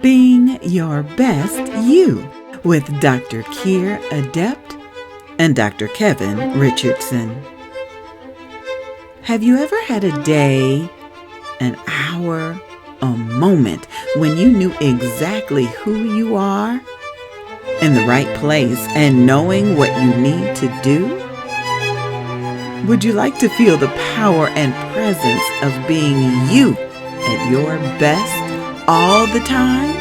Being Your Best You with Dr. Keir Adept and Dr. Kevin Richardson. Have you ever had a day, an hour, a moment when you knew exactly who you are, in the right place, and knowing what you need to do? Would you like to feel the power and presence of being you at your best all the time?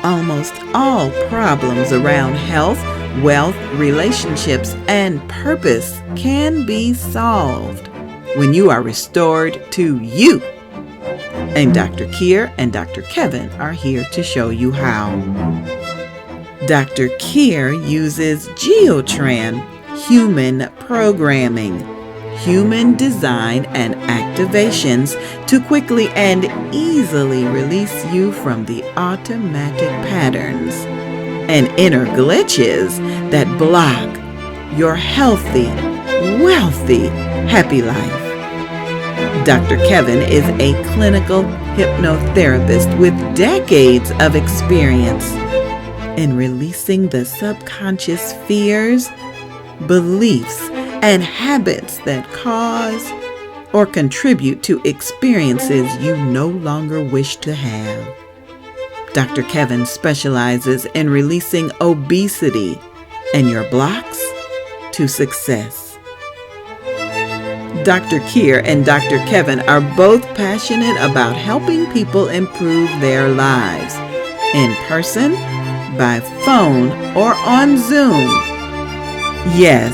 Almost all problems around health, wealth, relationships, and purpose can be solved when you are restored to you. And Dr. Keir and Dr. Kevin are here to show you how. Dr. Keir uses Geotran human programming, human design, and activations to quickly and easily release you from the automatic patterns and inner glitches that block your healthy, wealthy, happy life. Dr. Kevin is a clinical hypnotherapist with decades of experience in releasing the subconscious fears, beliefs, and habits that cause or contribute to experiences you no longer wish to have. Dr. Kevin specializes in releasing obesity and your blocks to success. Dr. Keir and Dr. Kevin are both passionate about helping people improve their lives in person, by phone, or on Zoom. Yes,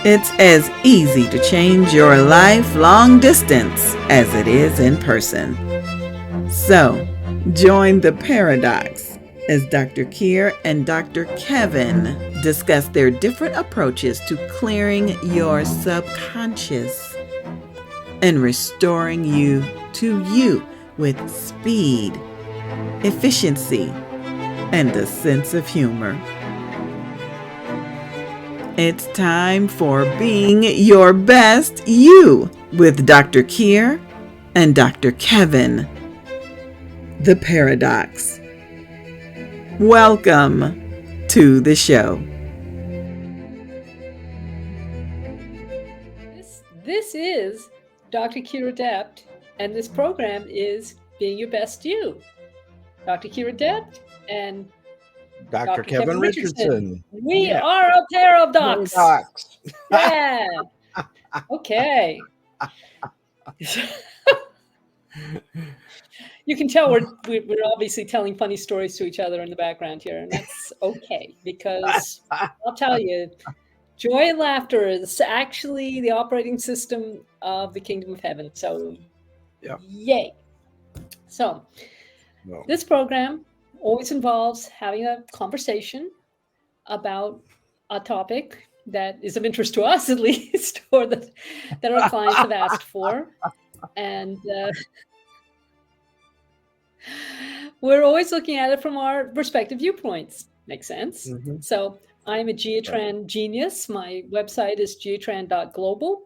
it's as easy to change your life long distance as it is in person. So, join the paradox as Dr. Keir and Dr. Kevin discuss their different approaches to clearing your subconscious and restoring you to you with speed, efficiency, and a sense of humor. It's time for Being Your Best You with Dr. Keir and Dr. Kevin. The Paradox. Welcome to the show. This is Dr. Keir Adept, and this program is Being Your Best You. Dr. Keir Adept and Dr. Kevin Richardson. We are a pair of docs. Yeah. Okay. You can tell we're obviously telling funny stories to each other in the background here, and that's okay, because I'll tell you, joy and laughter is actually the operating system of the kingdom of heaven. So, Yay. So, this program always involves having a conversation about a topic that is of interest to us, at least, or that our clients have asked for. And we're always looking at it from our respective viewpoints. Makes sense? Mm-hmm. So I'm a Geotran genius. My website is geotran.global.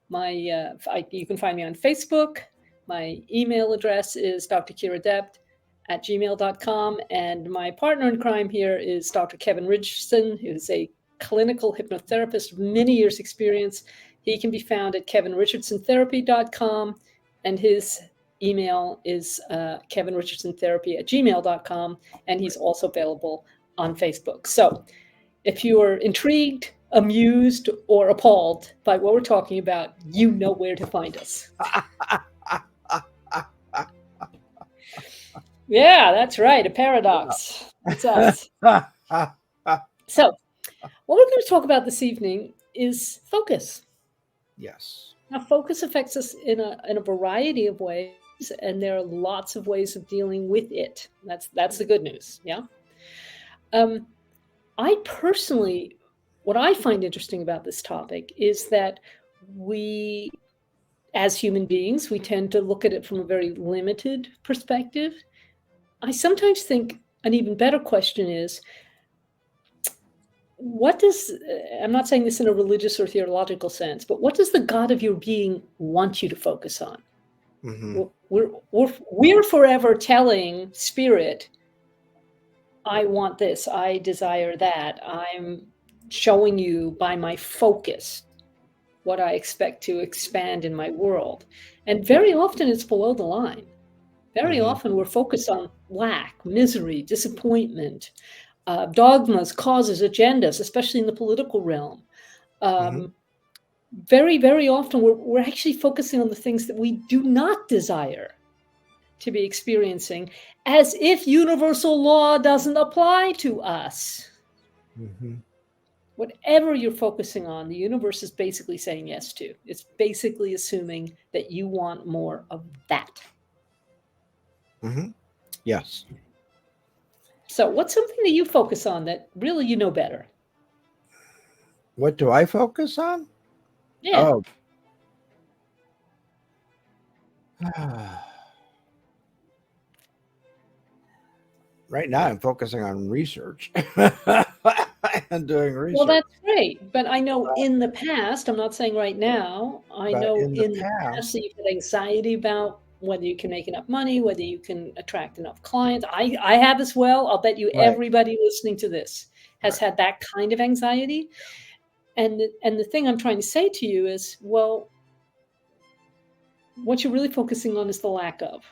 You can find me on Facebook. My email address is drkeiradept@gmail.com. And my partner in crime here is Dr. Kevin Richardson, who's a clinical hypnotherapist with many years' experience. He can be found at kevinrichardsontherapy.com, and his email is kevinrichardsontherapy@gmail.com, and he's also available on Facebook. So if you are intrigued, amused, or appalled by what we're talking about, you know where to find us. Yeah, that's right. A paradox. That's us. So, what we're going to talk about this evening is focus. Yes. Now, focus affects us in a variety of ways, and there are lots of ways of dealing with it. That's the good news. Yeah. I personally, what I find interesting about this topic is that we, as human beings, we tend to look at it from a very limited perspective. I sometimes think an even better question is, I'm not saying this in a religious or theological sense, but what does the God of your being want you to focus on? Mm-hmm. We're forever telling spirit, I want this, I desire that. I'm showing you by my focus what I expect to expand in my world. And very often it's below the line. Very often we're focused on lack, misery, disappointment, dogmas, causes, agendas, especially in the political realm. Very, very often we're actually focusing on the things that we do not desire to be experiencing, as if universal law doesn't apply to us. Whatever you're focusing on, the universe is basically saying yes to. It's basically assuming that you want more of that. Yes. So what's something that you focus on that really you know better? What do I focus on? Yeah. Oh. Right now I'm focusing on research and doing research. Well, that's great. But I know in the past, I'm not saying right now, I know in the past that you've had anxiety about whether you can make enough money, whether you can attract enough clients. I have as well. I'll bet you everybody listening to this has had that kind of anxiety. And the thing I'm trying to say to you is, well, what you're really focusing on is the lack of.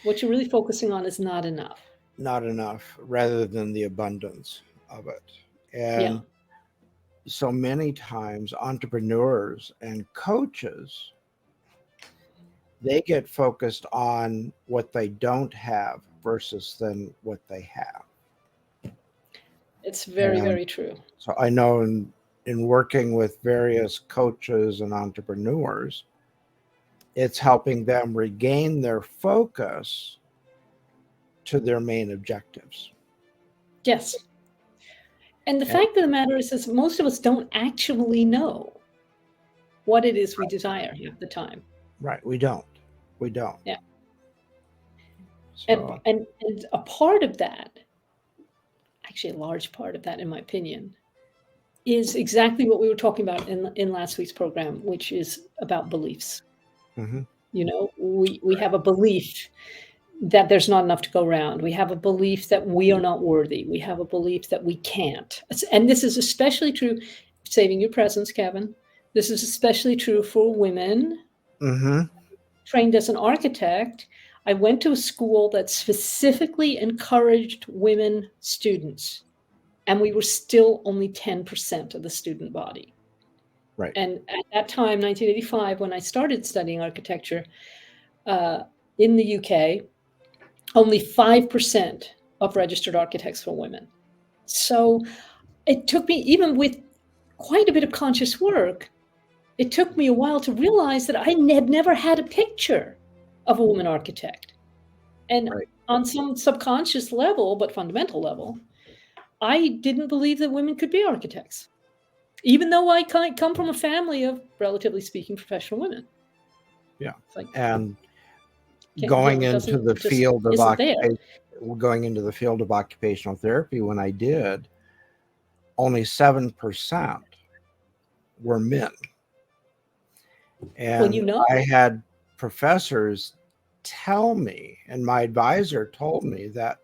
What you're really focusing on is not enough. Not enough, rather than the abundance of it. And so many times entrepreneurs and coaches, they get focused on what they don't have versus than what they have. It's very, very true. So I know in working with various coaches and entrepreneurs, it's helping them regain their focus to their main objectives. Yes. And the fact of the matter is most of us don't actually know what it is we desire half the time. Right. We don't. Yeah. So. And a part of that, actually a large part of that, in my opinion, is exactly what we were talking about in last week's program, which is about beliefs. You know, we have a belief that there's not enough to go around. We have a belief that we are not worthy. We have a belief that we can't. And this is especially true, saving your presence, Kevin. This is especially true for women. Trained as an architect, I went to a school that specifically encouraged women students, and we were still only 10% of the student body. Right. And at that time, 1985, when I started studying architecture in the UK, only 5% of registered architects were women. So it took me, even with quite a bit of conscious work, it took me a while to realize that I had never had a picture of a woman architect. And on some subconscious level, but fundamental level, I didn't believe that women could be architects, even though I come from a family of, relatively speaking, professional women. Yeah. Like, and going into the field of occupational therapy, when I did, only 7% were men. And I had professors tell me, and my advisor told me, that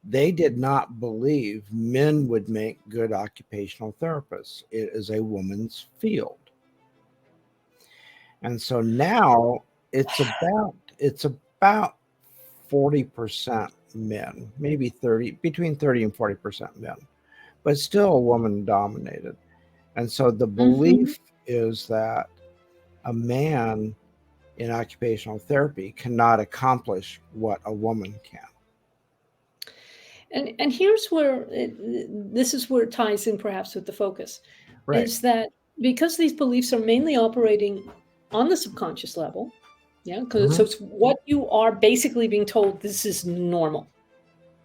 they did not believe men would make good occupational therapists. It is a woman's field. And so now it's about 40% men, maybe 30, between 30 and 40% men, but still woman dominated. And so the belief is that a man in occupational therapy cannot accomplish what a woman can. And here's where this is where it ties in perhaps with the focus, is that because these beliefs are mainly operating on the subconscious level, because so it's what you are basically being told, this is normal,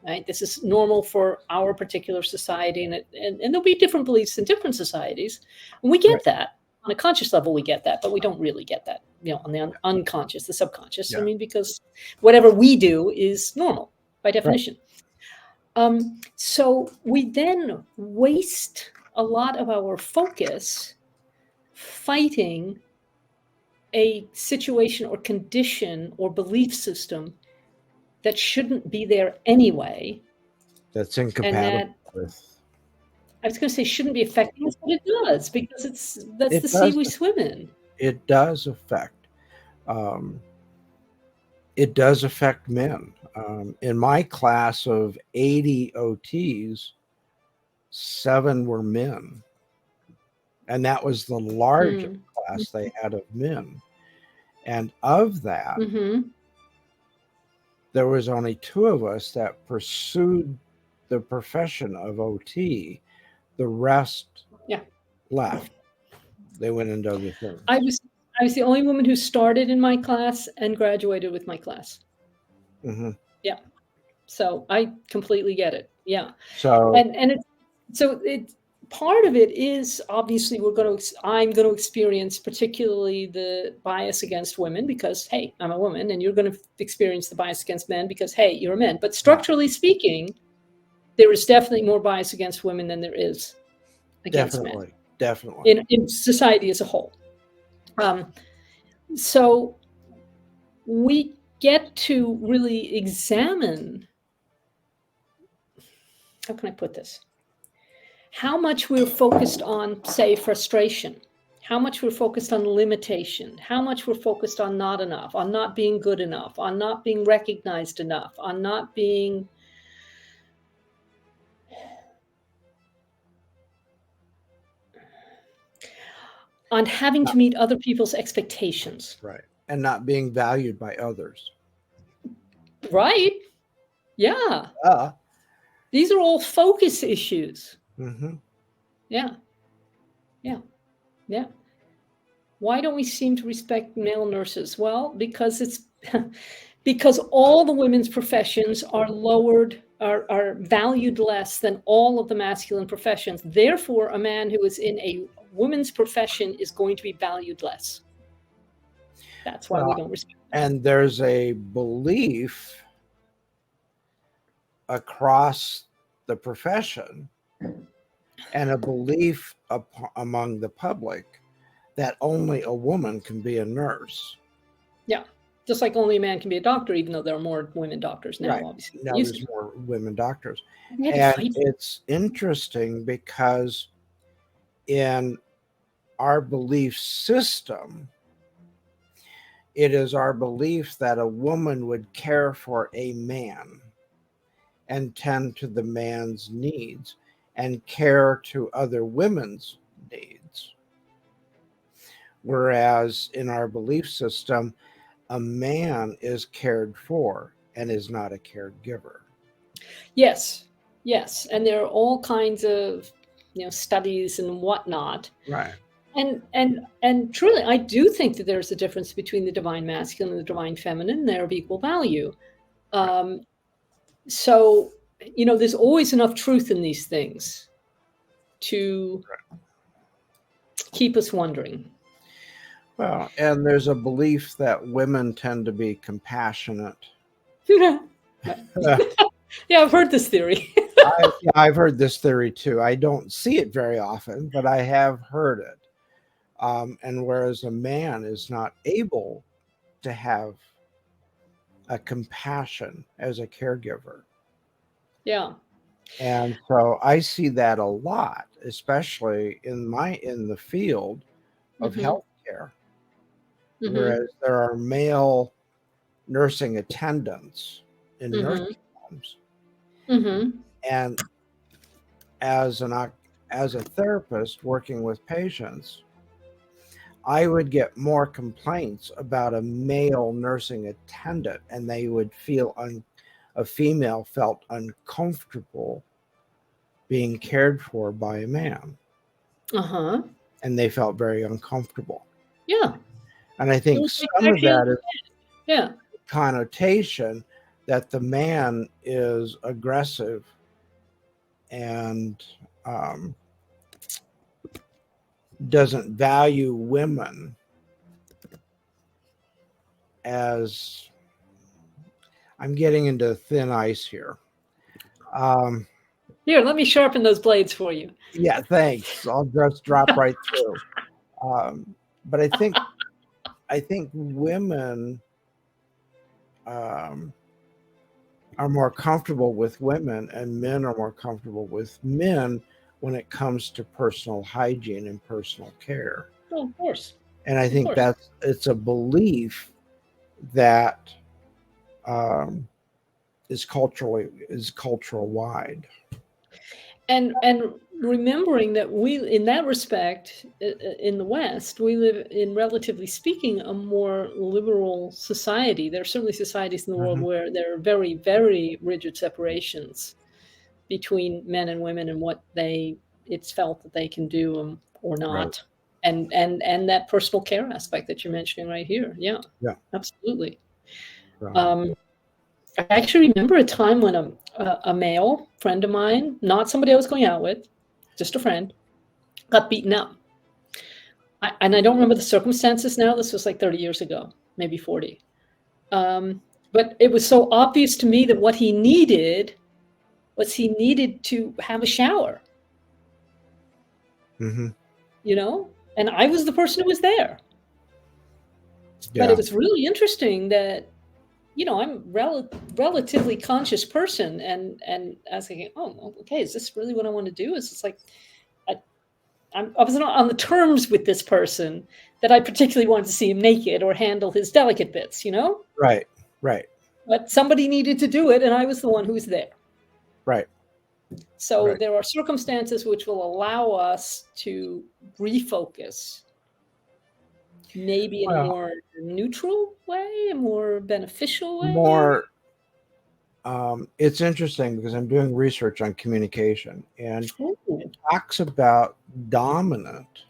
right? This is normal for our particular society, and there'll be different beliefs in different societies, and we get that. On a conscious level, we get that, but we don't really get that, on the unconscious, the subconscious. I mean, because whatever we do is normal by definition. So we then waste a lot of our focus fighting a situation or condition or belief system that shouldn't be there anyway. That's And incompatible that, with. I was going to say shouldn't be affecting us, but it does, because that's It the sea does. we swim in. It does affect. Um, it does affect men. In my class of 80 OTs, 7 were men, and that was the largest class they had of men. And of that, there was only 2 of us that pursued the profession of OT. The rest left. They went into other things. I was the only woman who started in my class and graduated with my class. Mm-hmm. Yeah. So I completely get it. Yeah. So it's part of it is obviously I'm going to experience particularly the bias against women because, hey, I'm a woman, and you're going to experience the bias against men because, hey, you're a man. But structurally speaking, there is definitely more bias against women than there is against men. Definitely. In society as a whole. So we get to really examine, how can I put this? How much we're focused on, say, frustration, how much we're focused on limitation, how much we're focused on not enough, on not being good enough, on not being recognized enough, on not being on having to meet other people's expectations. Right. And not being valued by others. Right. Yeah. These are all focus issues. Mm-hmm. Yeah. Yeah. Yeah. Why don't we seem to respect male nurses? Well, because because all the women's professions are valued less than all of the masculine professions. Therefore, a man who is in a woman's profession is going to be valued less. That's why we don't respect them. And there's a belief across the profession and a belief among the public that only a woman can be a nurse. Yeah. Just like only a man can be a doctor, even though there are more women doctors now, right. obviously. Now there's more women doctors. And it's interesting because in our belief system, it is our belief that a woman would care for a man and tend to the man's needs and care to other women's needs. Whereas in our belief system, a man is cared for and is not a caregiver. Yes. Yes. And there are all kinds of, studies and whatnot. Right. And truly, I do think that there's a difference between the divine masculine and the divine feminine. They're of equal value. So, there's always enough truth in these things to keep us wondering. Well, and there's a belief that women tend to be compassionate. Yeah, I've heard this theory. I've heard this theory too. I don't see it very often, but I have heard it. And whereas a man is not able to have a compassion as a caregiver. Yeah. And so I see that a lot, especially in the field of healthcare. Whereas there are male nursing attendants in nursing homes. And as a therapist working with patients, I would get more complaints about a male nursing attendant, and they would feel a female felt uncomfortable being cared for by a man. And they felt very uncomfortable. Yeah. And I think some of that is connotation that the man is aggressive and doesn't value women as, I'm getting into thin ice here. Here, let me sharpen those blades for you. Yeah, thanks. I'll just drop right through. But I think I think women um, are more comfortable with women, and men are more comfortable with men when it comes to personal hygiene and personal care. Oh, of course. And I Of think course. it's a belief that um, is cultural wide. And remembering that we, in that respect, in the West, we live in, relatively speaking, a more liberal society. There are certainly societies in the world Mhm. where there are very, very rigid separations between men and women and what it's felt that they can do, or Right. not. And that personal care aspect that you're mentioning right here. Yeah, Yeah. absolutely. So, Um, I actually remember a time when a male friend of mine, not somebody I was going out with, just a friend, got beaten up. And I don't remember the circumstances now. This was like 30 years ago, maybe 40. But it was so obvious to me that what he needed was he needed to have a shower, mhm. And I was the person who was there. But it Yeah. was really interesting that, I'm relatively conscious person, and I was thinking, oh, okay, is this really what I want to do? Is it's like I, I was not on the terms with this person that I particularly wanted to see him naked or handle his delicate bits. Right. Right. But somebody needed to do it, and I was the one who was there. Right. So Right. there are circumstances which will allow us to refocus, maybe in a Well, more neutral way, a more beneficial way. more. It's interesting because I'm doing research on communication, and Ooh, it talks about dominant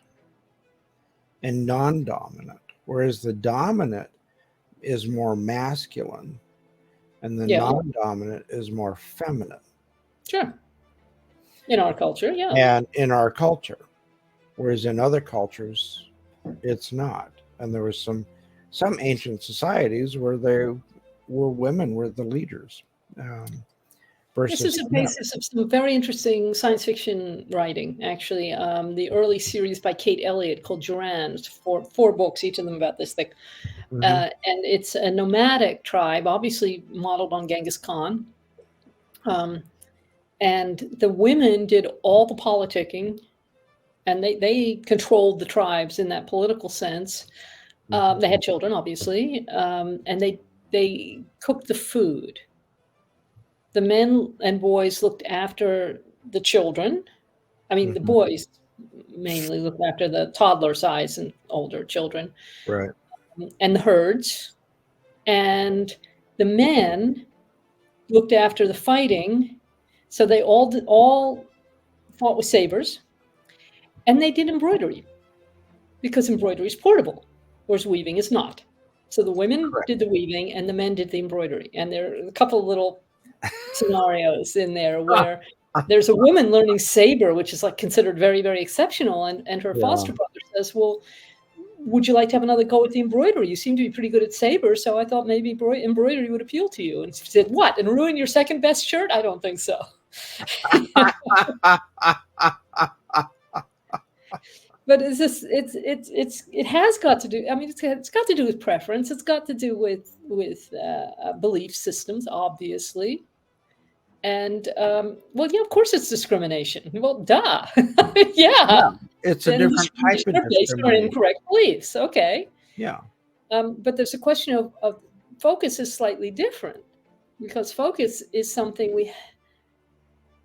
and non-dominant, whereas the dominant is more masculine and the yeah, non-dominant is more feminine. sure. In our culture, yeah. And in our culture, whereas in other cultures, it's not. And there was some ancient societies where women were the leaders This is versus the men. basis of some very interesting science fiction writing, actually. The early series by Kate Elliott called Duran, four books, each of them about this thick. Hmm. And it's a nomadic tribe, obviously modeled on Genghis Khan. Um, and the women did all the politicking, and they controlled the tribes in that political sense. Hmm. They had children, obviously, and they cooked the food. The men and boys looked after the children. I mean, the Hmm. boys mainly looked after the toddler size and older children, Right. and the herds. And the men looked after the fighting. So they all fought with sabers, and they did embroidery because embroidery is portable, whereas weaving is not. So the women Correct. did the weaving, and the men did the embroidery. And there are a couple of little scenarios in there where there's a woman learning saber, which is like considered very, very exceptional. And her Yeah. foster brother says, well, would you like to have another go at the embroidery? You seem to be pretty good at saber, so I thought maybe embroidery would appeal to you. And she said, what? And ruin your second best shirt? I don't think so. But it has got to do. I mean, it's got to do with preference. It's got to do with belief systems, obviously. And well, yeah, of course it's discrimination. Well, duh. Yeah. Yeah. It's a Then different type discrimination of are based on discrimination. incorrect beliefs. Okay. Yeah. But there's a question of focus is slightly different, because focus is something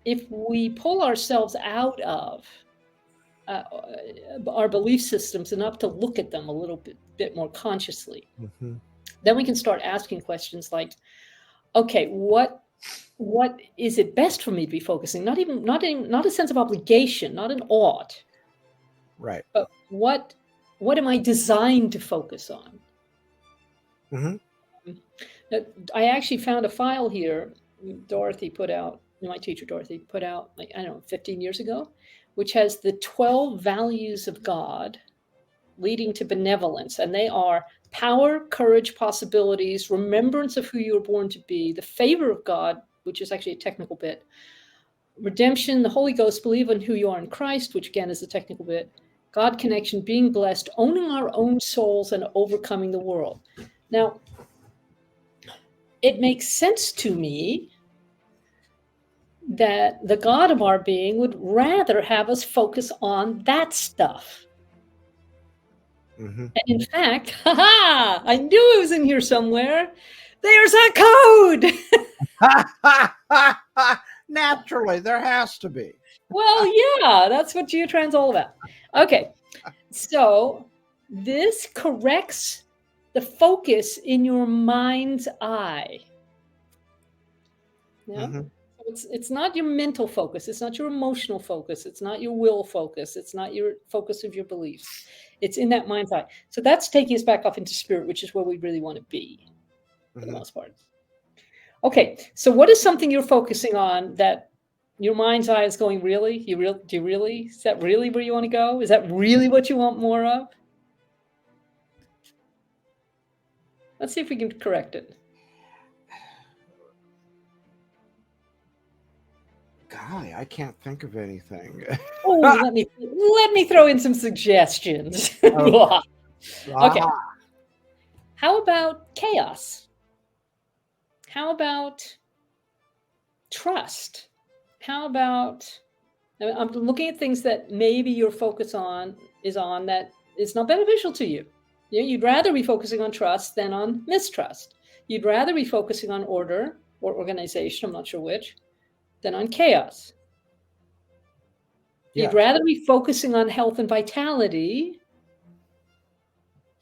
if we pull ourselves out of uh, our belief systems enough to look at them a little bit more consciously, Hmm. then we can start asking questions like, okay, what is it best for me to be focusing? Not a sense of obligation, not an ought, Right. but what am I designed to focus on? Hmm. I actually found a file here. Dorothy put out, my teacher Dorothy put out, like, I don't know, 15 years ago, which has the 12 values of God leading to benevolence. And they are power, courage, possibilities, remembrance of who you were born to be, the favor of God, which is actually a technical bit, redemption, the Holy Ghost, believe in who you are in Christ, which again is a technical bit, God connection, being blessed, owning our own souls, and overcoming the world. Now, it makes sense to me that the God of our being would rather have us focus on that stuff. Mm-hmm. And in fact, I knew it was in here somewhere. There's a code. Naturally, there has to be. Well, yeah, that's what Geotrans all about. Okay, so this corrects the focus in your mind's eye. Yeah. Mm-hmm. It's not your mental focus. It's not your emotional focus. It's not your will focus. It's not your focus of your beliefs. It's in that mind's eye. So that's taking us back off into spirit, which is where we really want to be for the most part. Okay, so what is something you're focusing on that your mind's eye is going, really? Do you really? Is that really where you want to go? Is that really what you want more of? Let's see if we can correct it. Golly, I can't think of anything. Oh, let me throw in some suggestions. Okay. Okay. How about chaos? How about trust? How about, I'm looking at things that maybe your focus is on that is not beneficial to you. You'd rather be focusing on trust than on mistrust. You'd rather be focusing on order or organization, I'm not sure which, than on chaos. Yes. You'd rather be focusing on health and vitality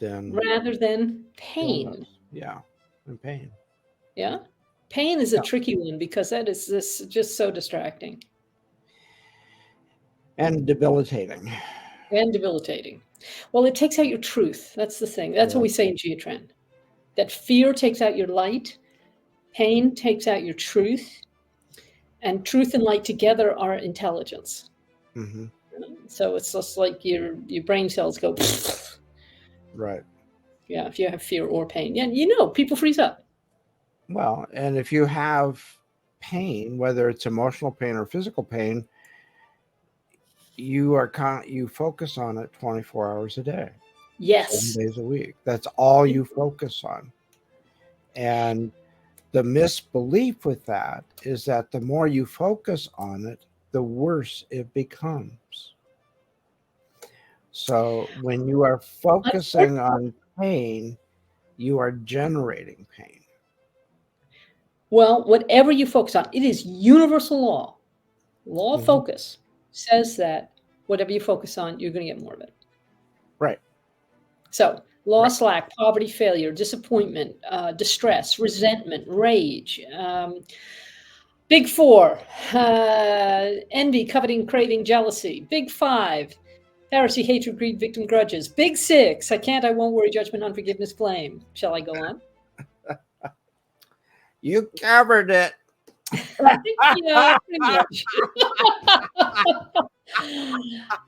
rather than pain. Illness. Yeah, and pain. Yeah. Pain is a tricky one because that is just so distracting. And debilitating. Well, it takes out your truth. That's the thing. That's what we say in Geotrend. That fear takes out your light. Pain takes out your truth. And truth and light together are intelligence. Mm-hmm. So it's just like your brain cells go. Right. Yeah, if you have fear or pain. Yeah, people freeze up. Well, and if you have pain, whether it's emotional pain or physical pain, you focus on it 24 hours a day. Yes. 7 days a week. That's all you focus on. And the misbelief with that is that the more you focus on it, the worse it becomes. So when you are focusing on pain, you are generating pain. Well, whatever you focus on, it is universal law. Law of focus says that whatever you focus on, you're going to get more of it. Right. So loss, lack, poverty, failure, disappointment, distress, resentment, rage, big 4, envy, coveting, craving, jealousy. Big 5, Pharisee, hatred, greed, victim, grudges. Big 6, I can't, I won't worry, judgment, unforgiveness, blame. Shall I go on? You covered it. Yeah, pretty much.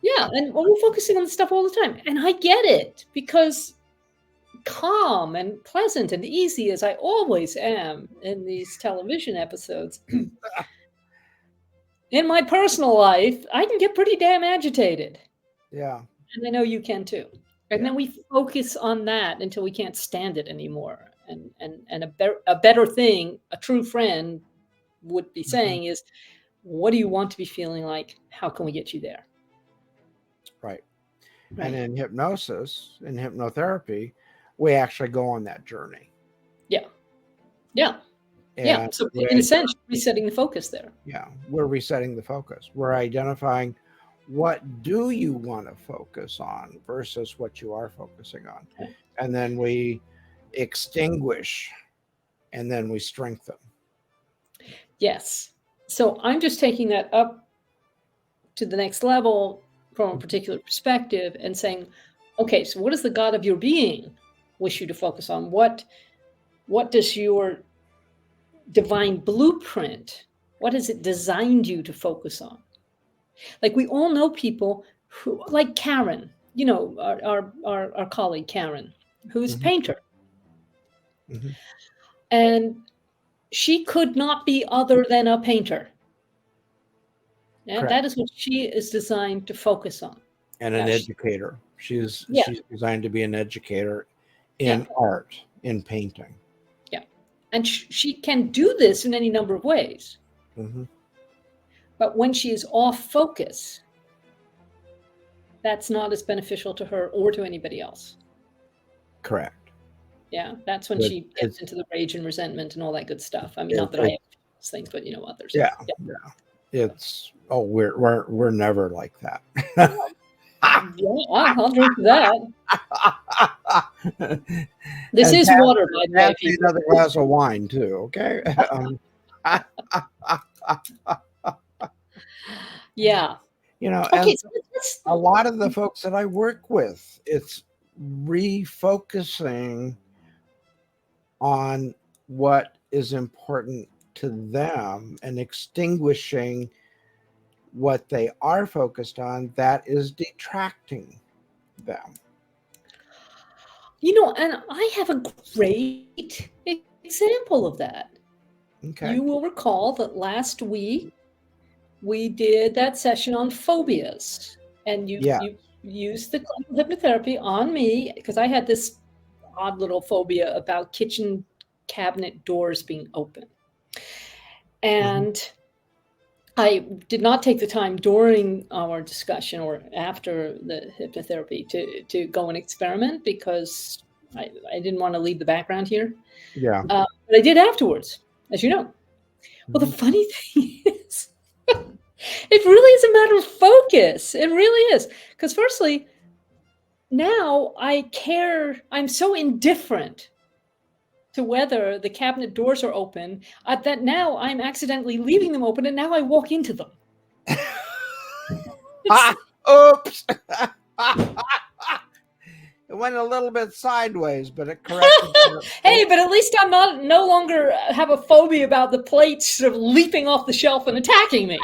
Yeah, and we're focusing on this stuff all the time. And I get it, because calm and pleasant and easy as I always am in these television episodes, in my personal life, I can get pretty damn agitated. Yeah. And I know you can too. And then we focus on that until we can't stand it anymore. And a better thing, a true friend would be saying is, what do you want to be feeling like? How can we get you there? Right. And in hypnosis, in hypnotherapy, we actually go on that journey. Yeah. So in a sense, resetting the focus there. Yeah. We're resetting the focus. We're identifying what do you want to focus on versus what you are focusing on. Okay. And then we extinguish and then we strengthen. Yes. So I'm just taking that up to the next level from a particular perspective and saying, okay, so what does the God of your being wish you to focus on? What does your divine blueprint, what has it designed you to focus on? Like, we all know people who, like Karen, our colleague Karen, who's a painter. Mm-hmm. And she could not be other than a painter. And that is what she is designed to focus on. and an educator. She's designed to be an educator in art, in painting. Yeah. And she can do this in any number of ways. Mm-hmm. But when she is off focus, that's not as beneficial to her or to anybody else. Correct. Yeah, that's when she gets into the rage and resentment and all that good stuff. I mean, not that I have those things, but others. Yeah. It's we're never like that. I'll drink that. This is water, by the way. People. Another glass of wine too. Okay. Yeah. Okay, so a lot of the folks that I work with, it's refocusing on what is important to them and extinguishing what they are focused on that is detracting them. And I have a great example of that. Okay. You will recall that last week we did that session on phobias, and you used the hypnotherapy on me because I had this odd little phobia about kitchen cabinet doors being open. And I did not take the time during our discussion or after the hypnotherapy to go and experiment because I didn't want to leave the background here. Yeah. But I did afterwards, as you know. Well, the funny thing is, it really is a matter of focus. It really is. Because firstly, now I'm so indifferent to whether the cabinet doors are open that now I'm accidentally leaving them open and now I walk into them. Oops. It went a little bit sideways, but it corrected. Hey, but at least I'm no longer have a phobia about the plates sort of leaping off the shelf and attacking me.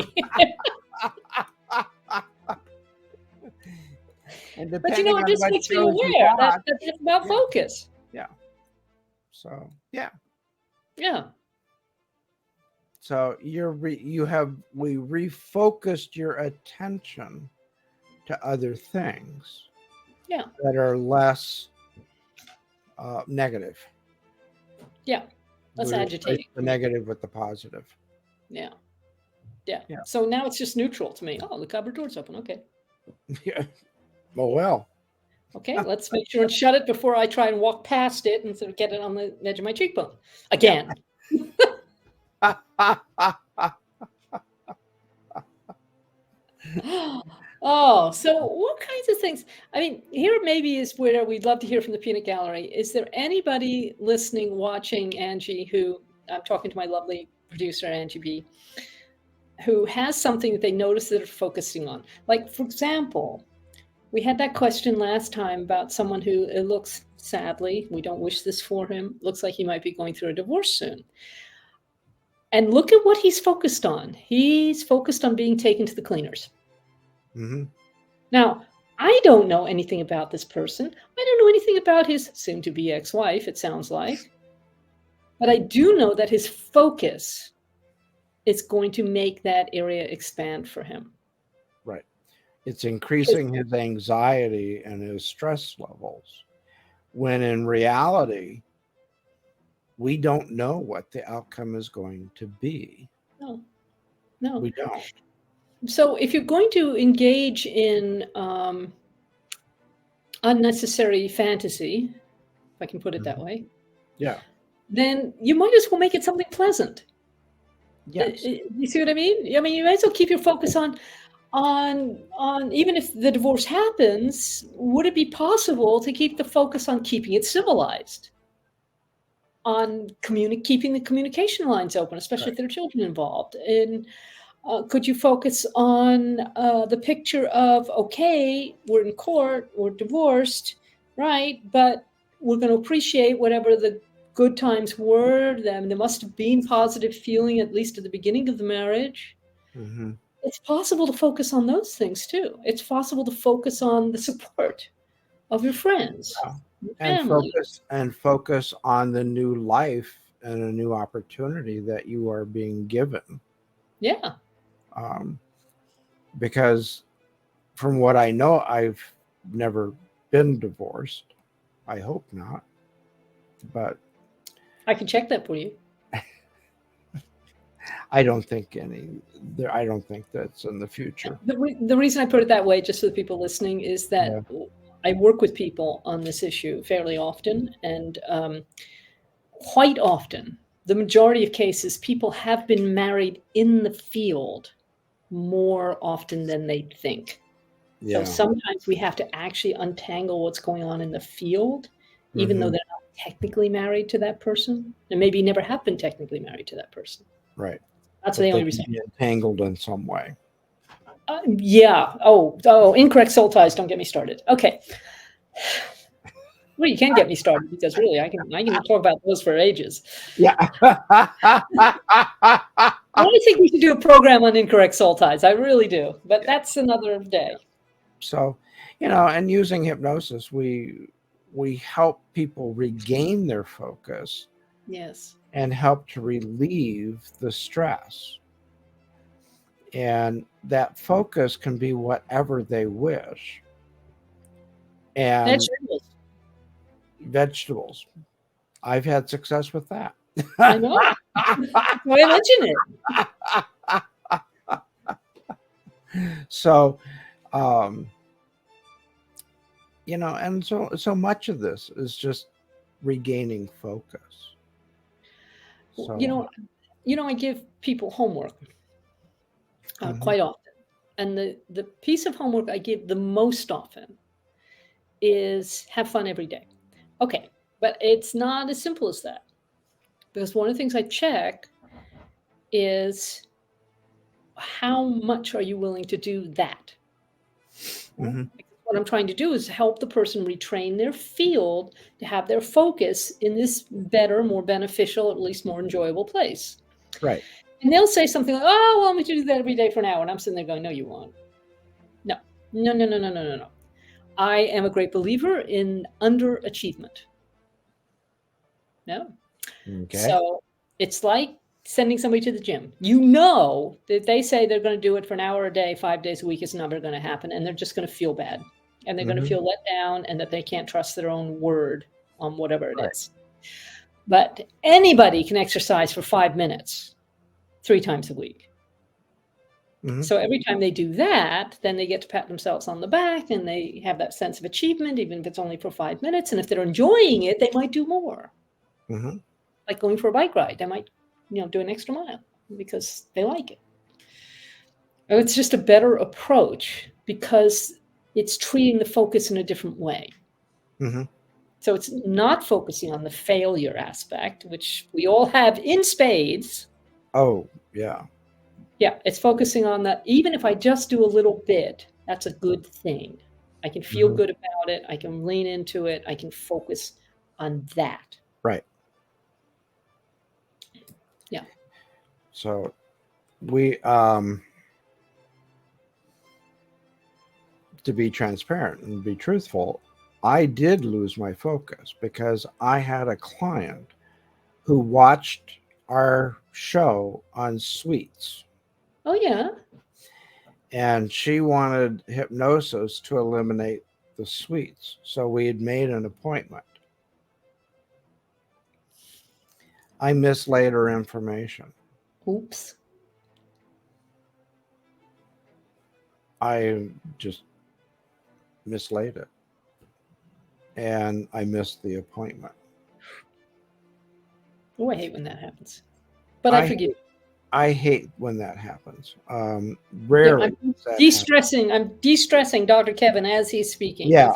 But it just makes me aware that it's about focus. Yeah. So yeah. So we refocused your attention to other things. Yeah. That are less negative. Yeah. Less agitating. The negative with the positive. Yeah. So now it's just neutral to me. Oh, the cupboard door's open. Okay. Yeah. Well. Okay, let's make sure and shut it before I try and walk past it and sort of get it on the edge of my cheekbone again. Oh, so what kinds of things? I mean, here maybe is where we'd love to hear from the peanut gallery. Is there anybody listening, watching, Angie, who I'm talking to my lovely producer, Angie B, who has something that they notice that they're focusing on? Like, for example, we had that question last time about someone who it looks, sadly, we don't wish this for him, looks like he might be going through a divorce soon. And look at what he's focused on. He's focused on being taken to the cleaners. Mm-hmm. Now, I don't know anything about this person. I don't know anything about his soon-to-be ex-wife, it sounds like. But I do know that his focus is going to make that area expand for him. Right. It's increasing his anxiety and his stress levels, when in reality, we don't know what the outcome is going to be. No. We don't. So if you're going to engage in unnecessary fantasy, if I can put it that way, then you might as well make it something pleasant. Yes. You see what I mean? I mean, you might as well keep your focus on even if the divorce happens, would it be possible to keep the focus on keeping it civilized? On keeping the communication lines open, especially if there are children involved. And could you focus on the picture of, okay, we're in court, we're divorced, right? But we're going to appreciate whatever the good times were. There must have been positive feeling, at least at the beginning of the marriage. Mm-hmm. It's possible to focus on those things too. It's possible to focus on the support of your friends. And focus on the new life and a new opportunity that you are being given. Yeah. Because from what I know, I've never been divorced. I hope not. But I can check that for you. I don't think I don't think that's in the future. The reason I put it that way, just so the people listening, is that I work with people on this issue fairly often, and quite often, the majority of cases, people have been married in the field more often than they think. So sometimes we have to actually untangle what's going on in the field, even though they're not technically married to that person, and maybe never have been technically married to that person. Right. That's But the only they reason. can be entangled in some way. Yeah. Oh, incorrect soul ties. Don't get me started. Okay. Well, you can get me started because really, I can talk about those for ages. Yeah. I really think we should do a program on incorrect soul ties. I really do, but that's another day. So, and using hypnosis, we help people regain their focus. Yes. And help to relieve the stress. And that focus can be whatever they wish. And vegetables. I've had success with that. I know. That's why I mention it. So, and so much of this is just regaining focus. So, I give people homework quite often. And the piece of homework I give the most often is have fun every day. Okay, but it's not as simple as that. Because one of the things I check is how much are you willing to do that? What I'm trying to do is help the person retrain their field to have their focus in this better, more beneficial, at least more enjoyable place. Right. And they'll say something like, oh, well, I'm going to do that every day for an hour. And I'm sitting there going, no, you won't. No. I am a great believer in underachievement. No. Okay. So it's like sending somebody to the gym. You know that they say they're going to do it for an hour a day, 5 days a week, it's never going to happen. And they're just going to feel bad. And they're going to feel let down and that they can't trust their own word on whatever it is. But anybody can exercise for 5 minutes, 3 times a week. So every time they do that, then they get to pat themselves on the back and they have that sense of achievement, even if it's only for 5 minutes. And if they're enjoying it, they might do more. Like going for a bike ride. They might, do an extra mile because they like it. It's just a better approach because it's treating the focus in a different way. So it's not focusing on the failure aspect, which we all have in spades. Oh, yeah. Yeah, it's focusing on that. Even if I just do a little bit, that's a good thing. I can feel good about it. I can lean into it. I can focus on that. Right. Yeah. So we, to be transparent and be truthful, I did lose my focus because I had a client who watched our show on Sweets. Oh, yeah. And she wanted hypnosis to eliminate the sweets. So we had made an appointment. I mislaid her information. Oops. I just mislaid it. And I missed the appointment. Oh, I hate when that happens. But I forgive you. I hate when that happens. Rarely. I'm de-stressing. I'm de-stressing Dr. Kevin as he's speaking. Yeah.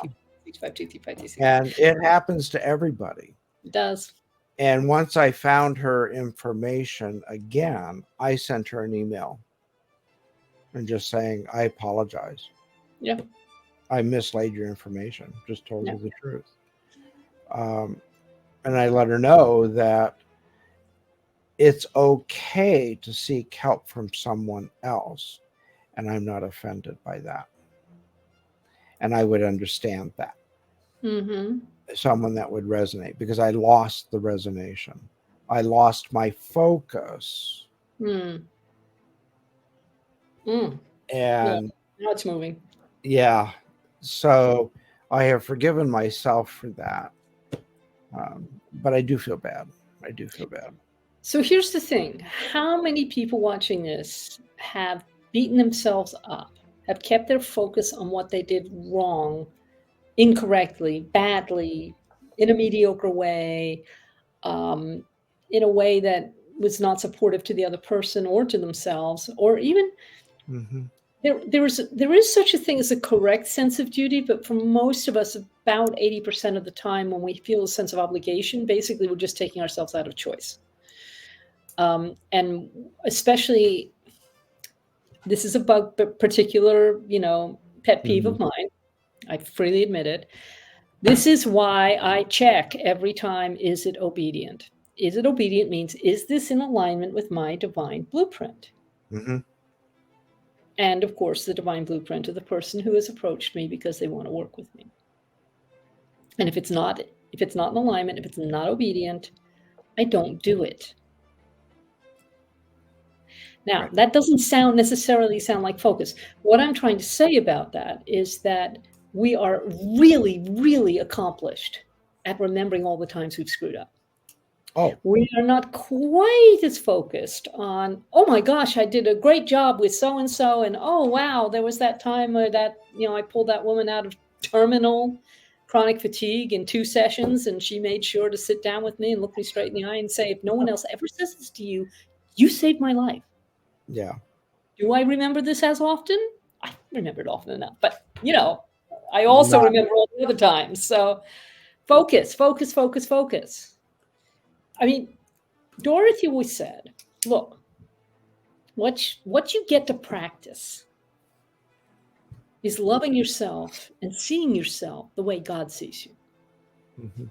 And it happens to everybody. It does. And once I found her information again, I sent her an email and just saying, I apologize. Yeah. I mislaid your information. Just told her the truth. And I let her know that it's okay to seek help from someone else. And I'm not offended by that. And I would understand that. Someone that would resonate because I lost the resonation. I lost my focus. And now it's moving. Yeah. So I have forgiven myself for that. But I do feel bad. I do feel bad. So here's the thing. How many people watching this have beaten themselves up, have kept their focus on what they did wrong, incorrectly, badly, in a mediocre way, um, in a way that was not supportive to the other person or to themselves, or even Hmm. there is such a thing as a correct sense of duty, but for most of us, about 80% of the time, when we feel a sense of obligation, basically we're just taking ourselves out of choice. And especially, this is a particular, pet peeve Hmm. of mine. I freely admit it. This is why I check every time: is it obedient? Is it obedient means, is this in alignment with my divine blueprint? Hmm. And of course, the divine blueprint of the person who has approached me because they want to work with me. And if it's not in alignment, if it's not obedient, I don't do it. Now, Right. that doesn't necessarily sound like focus. What I'm trying to say about that is that we are really, really accomplished at remembering all the times we've screwed up. Oh, We are not quite as focused on, oh my gosh, I did a great job with so and so, and oh wow, there was that time that I pulled that woman out of terminal chronic fatigue in 2 sessions, and she made sure to sit down with me and look me straight in the eye and say, if no one else ever says this to you, you saved my life. yeah. Do I remember this as often? I remember it often enough, but I also Not, remember all the other times. So focus, focus, focus, focus. I mean, Dorothy always said, look, what you get to practice is loving yourself and seeing yourself the way God sees you. mhm.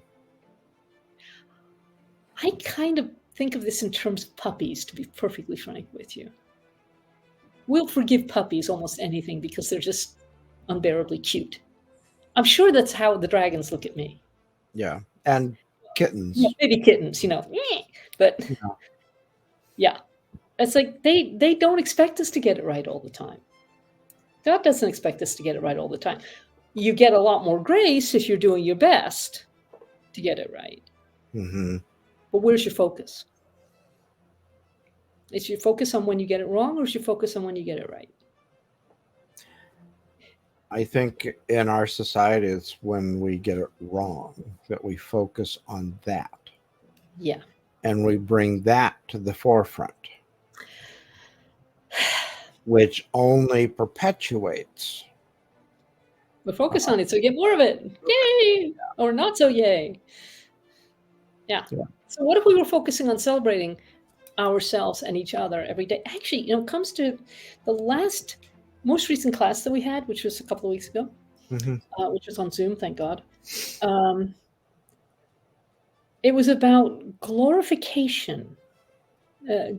I kind of think of this in terms of puppies, to be perfectly frank with you. We'll forgive puppies almost anything because they're just unbearably cute. I'm sure that's how the dragons look at me. Yeah. And kittens. Baby kittens, but Yeah. yeah, it's like they don't expect us to get it right all the time. God doesn't expect us to get it right all the time. You get a lot more grace if you're doing your best to get it right. Hmm. But where's your focus? Is your focus on when you get it wrong, or is your focus on when you get it right? I think in our society, it's when we get it wrong that we focus on that Yeah. and we bring that to the forefront, which only perpetuates. But focus on it so you get more of it. Yay! Or not so yay. Yeah. Yeah. So what if we were focusing on celebrating ourselves and each other every day? Actually, it comes to the most recent class that we had, which was a couple of weeks ago, Hmm. which was on Zoom, thank God. It was about glorification,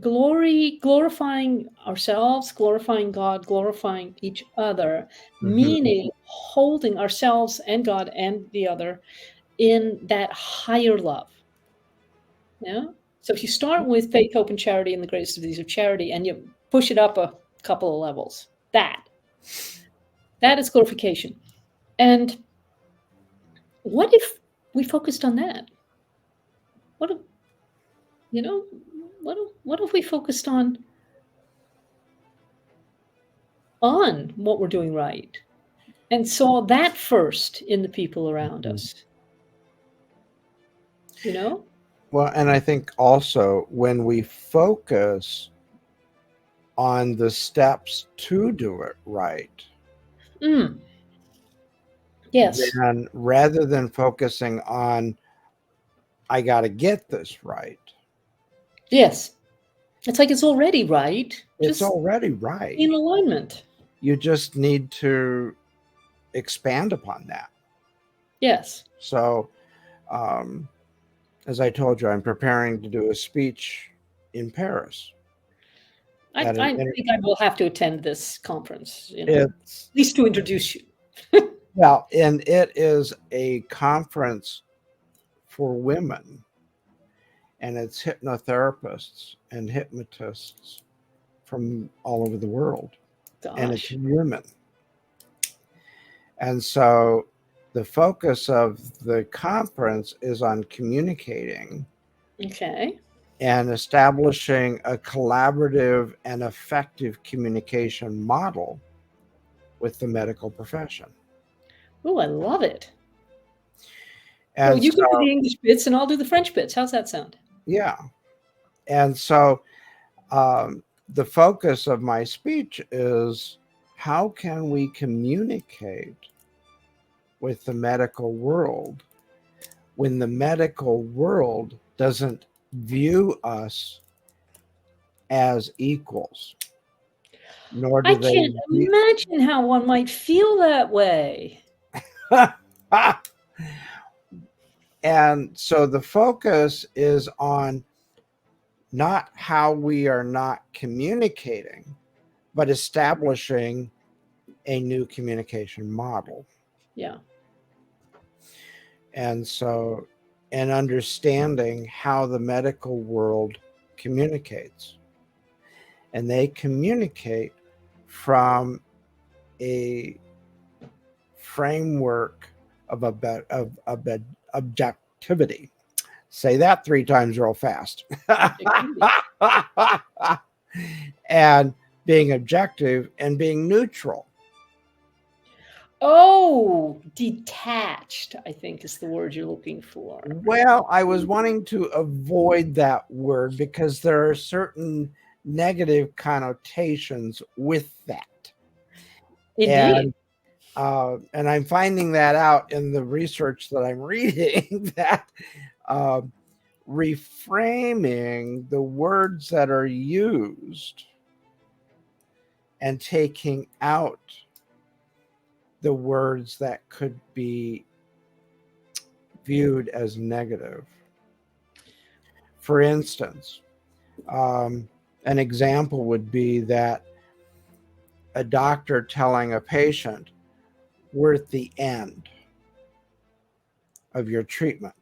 glorifying ourselves, glorifying God, glorifying each other, Hmm. meaning holding ourselves and God and the other in that higher love. Yeah. So if you start with faith, hope, and charity, and the greatest of these are charity, and you push it up a couple of levels, that is glorification. And what if we focused on that? What if, what if we focused on what we're doing right and saw that first in the people around us? Well, and I think also when we focus on the steps to do it right, Mm, yes. then rather than focusing on, I got to get this right, Yes. It's like it's already right. it's Just already right. in alignment. You just need to expand upon that. Yes. So, um, as I told you, I'm preparing to do a speech in Paris. I At an think I will have to attend this conference, it's at least to introduce you. well, and it is a conference for women, and it's hypnotherapists and hypnotists from all over the world, and it's Gosh. women. And so the focus of the conference is on communicating Okay. and establishing a collaborative and effective communication model with the medical profession. Oh, I love it. So And you can do so, the English bits and I'll do the French bits. How's that sound? yeah. And so the focus of my speech is how can we communicate with the medical world when the medical world doesn't view us as equals, nor I do they can't imagine how one might feel that way. And so the focus is on not how we are not communicating, but establishing a new communication model. Yeah. And so, and understanding how the medical world communicates. And they communicate from a framework of objectivity. Say that 3 times real fast. And being objective and being neutral. Oh, detached, I think is the word you're looking for. Well, I was wanting to avoid that word because there are certain negative connotations with that. Indeed. And I'm finding that out in the research that I'm reading, that reframing the words that are used and taking out the words that could be viewed as negative. For instance, an example would be that a doctor telling a patient, we're at the end of your treatment.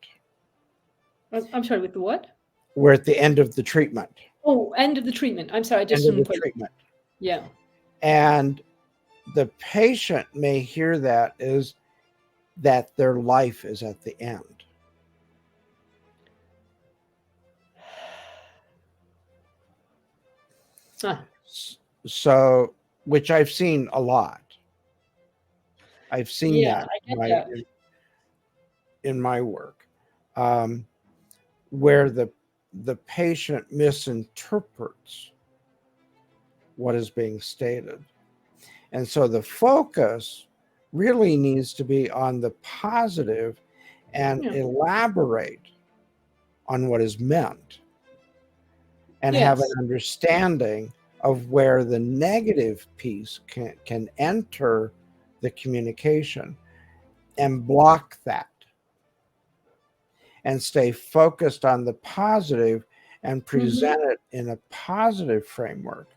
I'm sorry, with the what? We're at the end of the treatment. Oh, end of the treatment. I'm sorry, I just End of didn't the quite. treatment. Yeah. And the patient may hear that as that their life is at the end. Huh. So, which I've seen a lot. I've seen Yeah, that, I get that. in my work, where the patient misinterprets what is being stated. And so the focus really needs to be on the positive and Yeah. elaborate on what is meant and have an Yes. understanding of where the negative piece can enter the communication and block that and stay focused on the positive and present it in a positive framework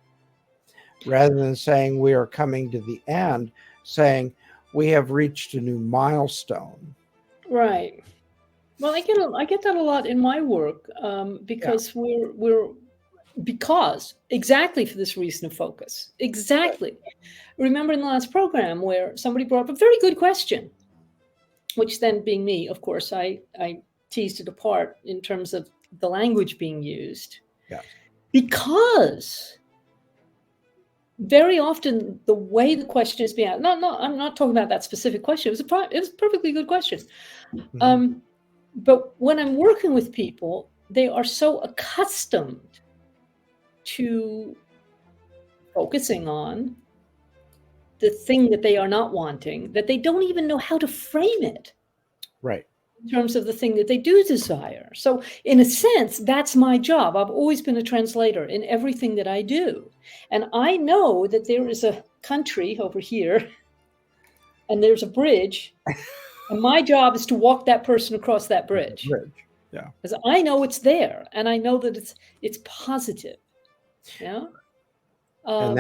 rather than saying we are coming to the end, saying we have reached a new milestone. Right. Well, I get that a lot in my work, because because exactly for this reason of focus. Exactly. Remember in the last program where somebody brought up a very good question, which then being me, of course, I teased it apart in terms of the language being used. Yeah. Because very often the way the question is being asked, no, I'm not talking about that specific question. It was a perfectly good question. Mhm. But when I'm working with people, they are so accustomed to focusing on the thing that they are not wanting that they don't even know how to frame it Right. in terms of the thing that they do desire. So in a sense, that's my job. I've always been a translator in everything that I do. And I know that there is a country over here and there's a bridge. And my job is to walk that person across that bridge. Yeah. Because I know it's there and I know that it's positive. Yeah. And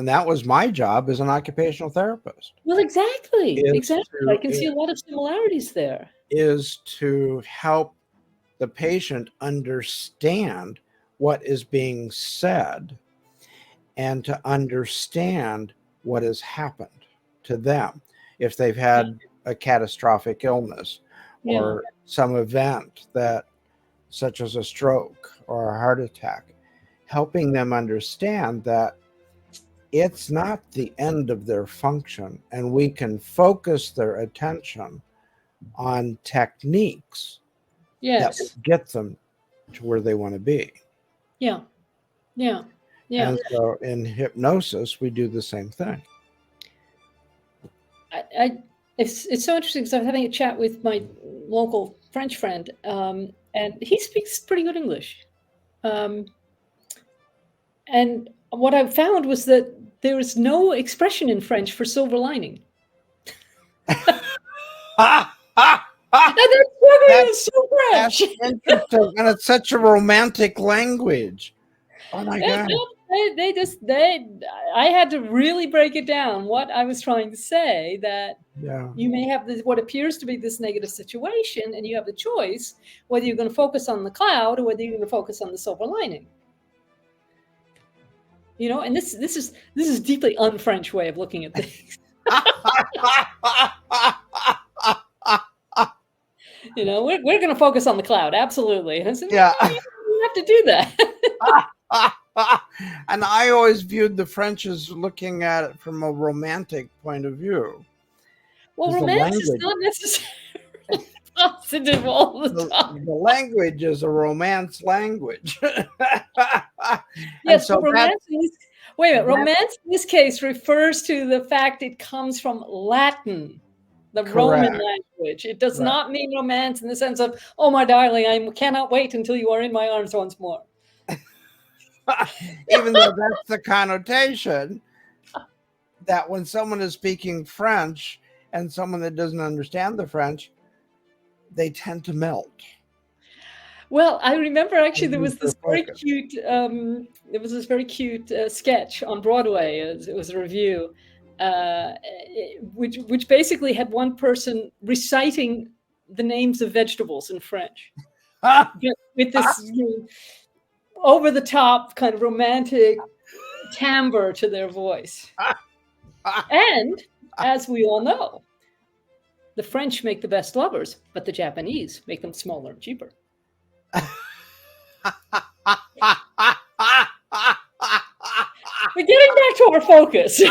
that was my job as an occupational therapist. Well, exactly. I can see Is a lot of similarities there. to help the patient understand what is being said and to understand what has happened to them. if they've had a catastrophic illness or some event that, such as a stroke or a heart attack, helping them understand that it's not the end of their function, and we can focus their attention on techniques that will get them to where they want to be. Yeah. And so in hypnosis, we do the same thing. It's so interesting because I was having a chat with my local French friend, and he speaks pretty good English. And what I found was that there is no expression in French for silver lining. That's so French. That's interesting, and it's such a romantic language. Oh my God! I had to really break it down. What I was trying to say, that you may have what appears to be this negative situation, and you have the choice whether you're going to focus on the cloud or whether you're going to focus on the silver lining. You know, and this is deeply un-French way of looking at things. You know, we're going to focus on the cloud, absolutely. And I said, you have to do that. And I always viewed the French as looking at it from a romantic point of view. Well, romance is not necessarily positive all the time. The language is a romance language. Yes, so romance romance in this case refers to the fact it comes from Latin, the Roman language. It does not mean romance in the sense of, oh, my darling, I cannot wait until you are in my arms once more. Even though that's the connotation, that when someone is speaking French and someone that doesn't understand the French, they tend to melt. Well, I remember actually there was this very cute sketch on Broadway. It was a review, which basically had one person reciting the names of vegetables in French with this over the top kind of romantic timbre to their voice. And as we all know, the French make the best lovers, but the Japanese make them smaller and cheaper. We're getting back to our focus.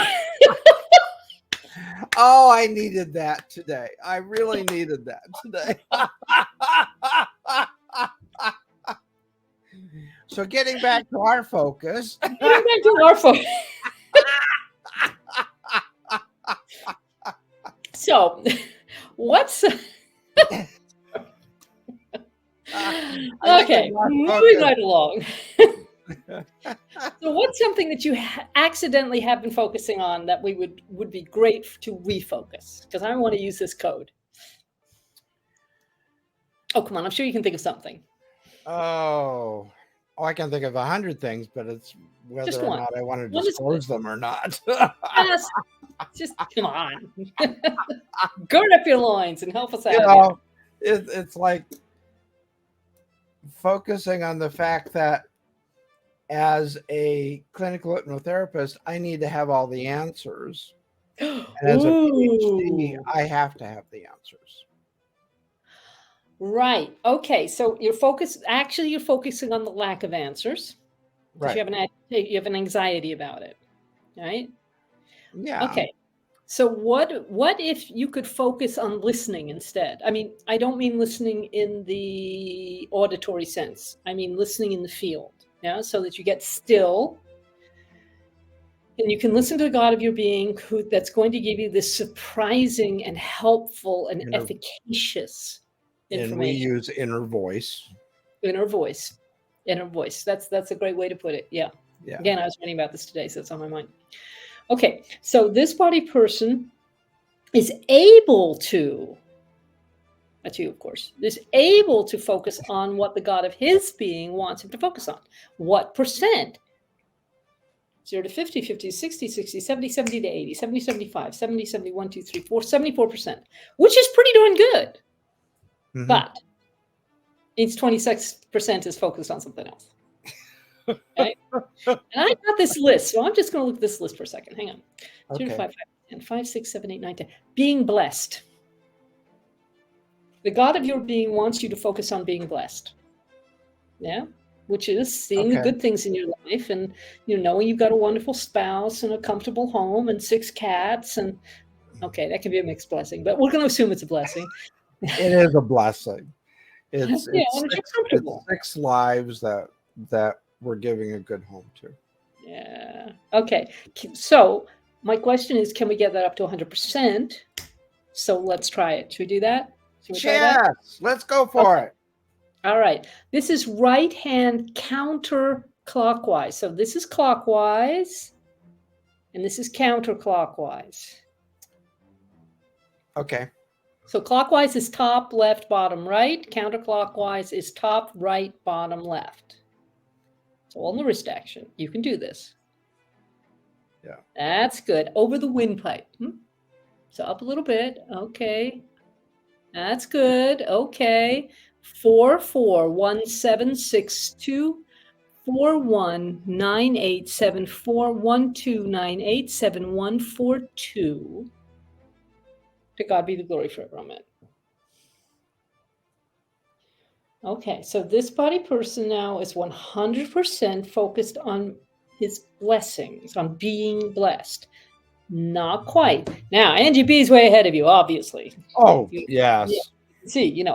Oh, I needed that today. I really needed that today. So getting back to our focus. So, what's... Okay, moving right along. So what's something that you accidentally have been focusing on that we would be great to refocus? Because I want to use this code. Oh, come on. I'm sure you can think of something. Oh, I can think of 100 things, but it's whether or not I want to disclose them or not. Just come on. Gird up your loins and help us out. It's like focusing on the fact that as a clinical hypnotherapist, I need to have all the answers. And as a PhD, I have to have the answers. Right. Okay. So you're focusing on the lack of answers. Right. You have an anxiety about it. Right? Yeah. Okay. So what if you could focus on listening instead? I mean, I don't mean listening in the auditory sense. I mean listening in the field. Yeah, so that you get still and you can listen to the God of your being that's going to give you this surprising and helpful and efficacious information. And we use inner voice. Inner voice. That's a great way to put it. Yeah. Again, I was reading about this today, so it's on my mind. Okay, so this body person is able to, that's you, of course, is able to focus on what the God of his being wants him to focus on. What percent? 0 to 50, 50 to 60, 60, 70, 70 to 80, 70, 75, 70, 71, 2, 3, 4, 74%, which is pretty darn good. Mm-hmm. But it's 26% is focused on something else. Okay? And I got this list, so I'm just going to look at this list for a second. Hang on. 0 to 5, 5, and 5, 6, 7, 8, 9, 10. Being blessed. The God of your being wants you to focus on being blessed. Yeah. Which is seeing the good things in your life and knowing you've got a wonderful spouse and a comfortable home and 6 cats. And okay, that can be a mixed blessing, but we're going to assume it's a blessing. It is a blessing. It's comfortable. 6 lives that we're giving a good home to. Yeah. Okay. So my question is, can we get that up to 100%? So let's try it. Should we do that? Yes. Let's go for it. All right. This is right hand counterclockwise. So this is clockwise and this is counterclockwise. Okay. So clockwise is top, left, bottom, right. Counterclockwise is top, right, bottom, left. It's all in the wrist action. You can do this. Yeah. That's good. Over the windpipe. So up a little bit. Okay. That's good. Okay. 4, 4, 1, 7, 6, 2, 4, 1, 9, 8, 7, 4, 1, 2, 9, 8, 7, 1, 4, 2. To God be the glory forever. Amen. Okay, so this body person now is 100% focused on his blessings, on being blessed. Not quite. Now, Angie B is way ahead of you, obviously. Oh, yes. Yeah. See,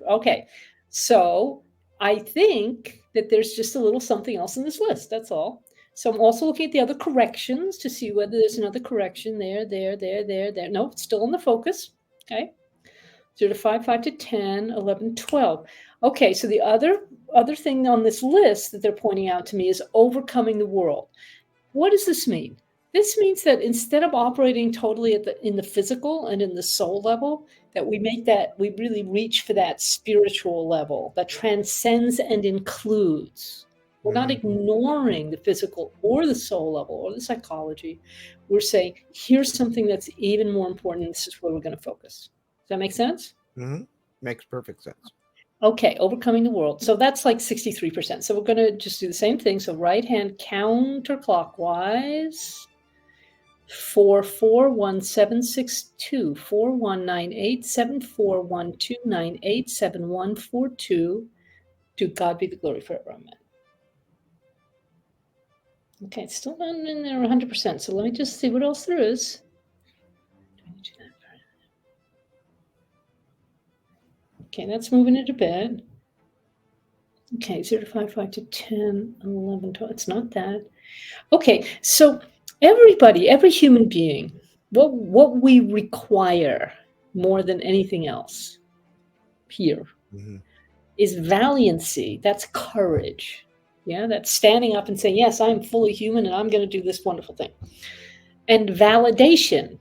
okay. So I think that there's just a little something else in this list. That's all. So I'm also looking at the other corrections to see whether there's another correction there. No, it's still in the focus. Okay. 0 to 5, 5 to 10, 11, 12. Okay, so the other thing on this list that they're pointing out to me is overcoming the world. What does this mean? This means that instead of operating totally in the physical and in the soul level, that we really reach for that spiritual level that transcends and includes. We're not ignoring the physical or the soul level or the psychology. We're saying, here's something that's even more important. This is where we're going to focus. Does that make sense? Makes perfect sense. Okay, overcoming the world. So that's like 63%. So we're going to just do the same thing. So right hand counterclockwise. 4, 4, 1, 7, 6, 2, 4, 1, 9, 8, 7, 4, 1, 2, 9, 8, 7, 1, 4, 2. To God be the glory forever. Amen. Okay, it's still not in there 100%. So let me just see what else there is. Okay, that's moving it a bit. Okay, 0 to 5, 5 to 10, 11, 12. It's not that. Okay, so every human being, what we require more than anything else here is valiancy. That's courage. Yeah, that's standing up and saying, yes, I'm fully human and I'm going to do this wonderful thing. And validation,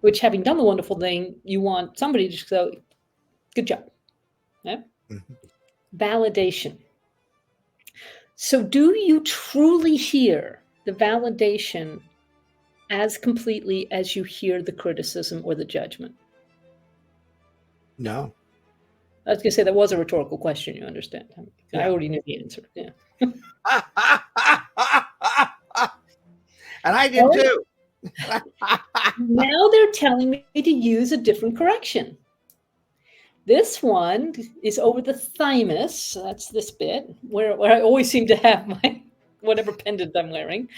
which having done the wonderful thing, you want somebody to go, good job. Yeah? Validation. So do you truly hear the validation as completely as you hear the criticism or the judgment? No. I was going to say that was a rhetorical question, you understand. I already knew the answer. Yeah. And I did too. Now they're telling me to use a different correction. This one is over the thymus. So that's this bit where I always seem to have my whatever pendant I'm wearing.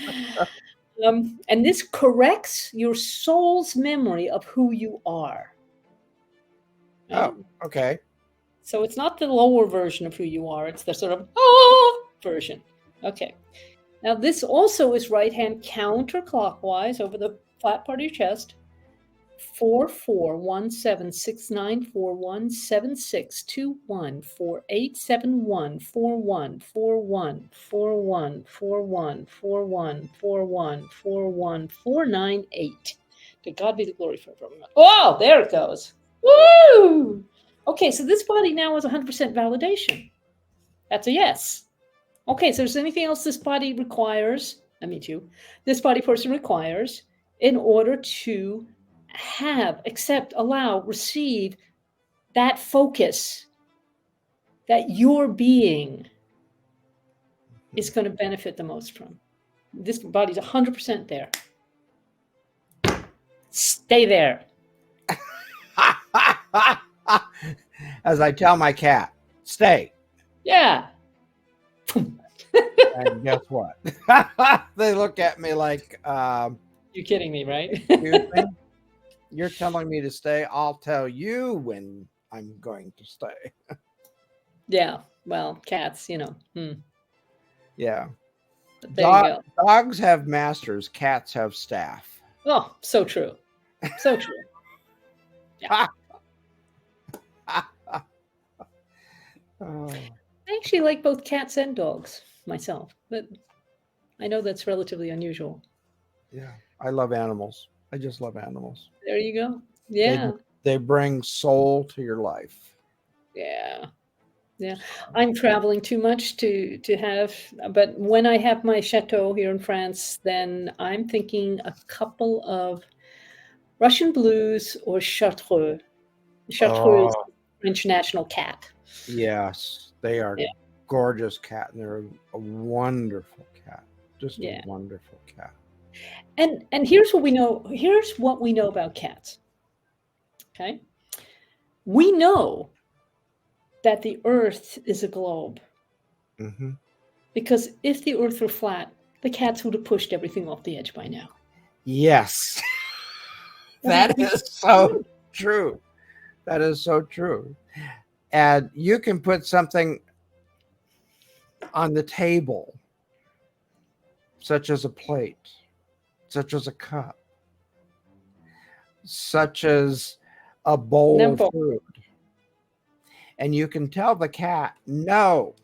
And this corrects your soul's memory of who you are. Oh, okay. So it's not the lower version of who you are. It's the sort of version. Okay. Now this also is right hand counterclockwise over the flat part of your chest. 4, 4, 1, 7, 6, 9, 4, 1, 7, 6, 2, 1, 4, 8, 7, 1, 4, 1, 4, 1, 4, 1, 4, 1, 4, 1, 4, 1, 4, 1, 4, 9, 8. To God be the glory forever. Oh, there it goes. Woo! Okay, so this body now has 100% validation. That's a yes. Okay, so is there anything else this body requires? I mean, this body person requires in order to have, accept, allow, receive that focus that your being is going to benefit the most from. This body's 100% there. Stay there. As I tell my cat, stay. Yeah. And guess what? They look at me like, You're kidding me, right? excuse me? You're telling me to stay? I'll tell you when I'm going to stay. Yeah. Well, cats, Yeah. But there you go. Dogs have masters, cats have staff. Oh, so true. So true. Yeah. Oh, I actually like both cats and dogs myself, but I know that's relatively unusual. yeah. I love animals. I just love animals. There you go. They, Yeah. they bring soul to your life. Yeah. Yeah. I'm traveling too much to have, but when I have my chateau here in France, then I'm thinking a couple of Russian blues or Chartreux. Chartreux is Oh, French national cat. yes. They are Yeah. gorgeous cat, and they're a wonderful cat. Just Yeah. a wonderful cat. And here's what we know. Here's what we know about cats. Okay. We know that the earth is a globe Hmm. because if the earth were flat, the cats would have pushed everything off the edge by now. Yes. That is so true. That is so true. And you can put something on the table, such as a plate, such as a cup, such as a bowl Number. of food. And you can tell the cat, no.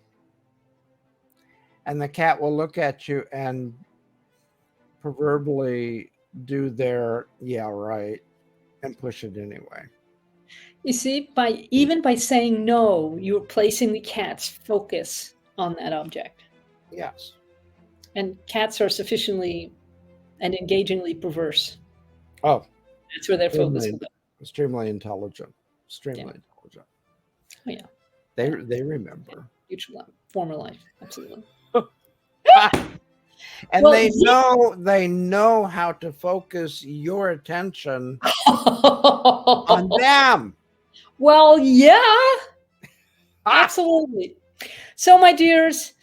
And the cat will look at you and proverbially do their, yeah, right, and push it anyway. You see, even by saying no, you're placing the cat's focus on that object. Yes. And cats are sufficiently and engagingly perverse. Oh, That's where their focus will go. extremely intelligent. Extremely intelligent. Oh yeah. They remember. Future life, former life, absolutely. And Well, they know how to focus your attention on them. Well, yeah, absolutely. So, my dears,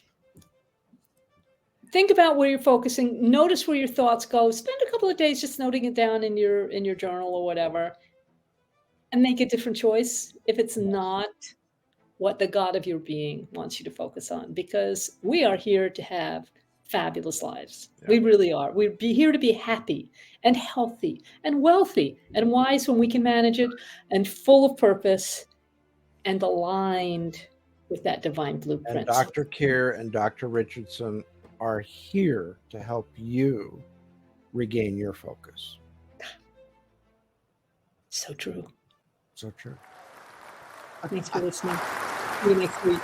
think about where you're focusing. Notice where your thoughts go. Spend a couple of days just noting it down in your journal or whatever, and make a different choice if it's not what the God of your being wants you to focus on. Because we are here to have fabulous lives. Yeah. We really are. We're here to be happy and healthy and wealthy and wise when we can manage it, and full of purpose and aligned with that divine blueprint. And Dr. Keir and Dr. Richardson are here to help you regain your focus. So true. So true. Thanks for listening. See you next week.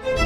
Yay.